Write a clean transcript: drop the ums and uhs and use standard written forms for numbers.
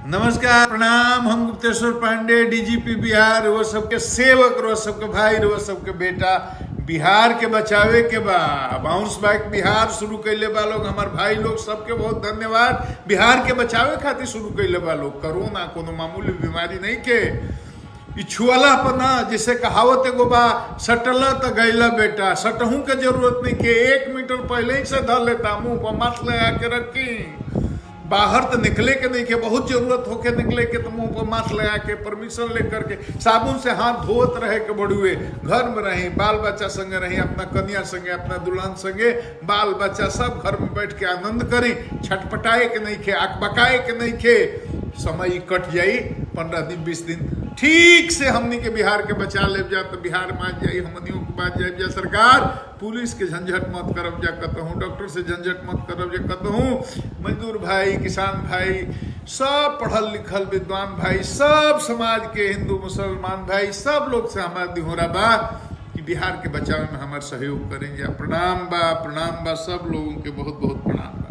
नमस्कार प्रणाम। हम गुप्तेश्वर पांडे, डीजीपी बिहार, वो सबके सेवक, वो सबके भाई, वो सबके बेटा। बिहार के बचावे के बा, बाउंस बैक बिहार शुरू कैले बा लोग, हमार भाई लोग सबके बहुत धन्यवाद। बिहार के बचावे खातिर शुरू कैले बा लोग। कोरोना कोनो मामूली बीमारी नहीं के, छुअला पर ना, जैसे कहावत एगो बा, सटला तो गैला बेटा। सटहू के जरूरत नहीं के, 1 मीटर पहले ही से धर लेता, मुंह पर मास्क लगा के रखी। बाहर तो निकले के नहीं के, बहुत जरूरत होके निकले के तो मुंह पर मास्क लगा के, परमिशन लेकर के, साबुन से हाथ धोत रहे के बड़ुए, घर में रही, बाल बच्चा संगे रही, अपना कन्या संगे, अपना दुल्हन संगे, बाल बच्चा सब घर में बैठ के आनंद करी। छटपटाए के नहीं खे, आंख बकाए के नहीं खे। समय कट जाई, 15 दिन 20 दिन ठीक से हमनी के बिहार के बचा ले जा, तो बिहार मान जाई, हमनियों के बात जाए जा। सरकार पुलिस के झंझट मत करब जा कहूँ, डॉक्टर से झंझट मत करब जा कहूँ, मजदूर भाई, किसान भाई, सब पढ़ल लिखल विद्वान भाई, सब समाज के हिंदू मुसलमान भाई, सब लोग से हमारा दिहोरा बा कि बिहार के बचाव में हमारा सहयोग करेंगे। प्रणाम बा, प्रणाम बा, सब लोगों के बहुत बहुत प्रणाम बा।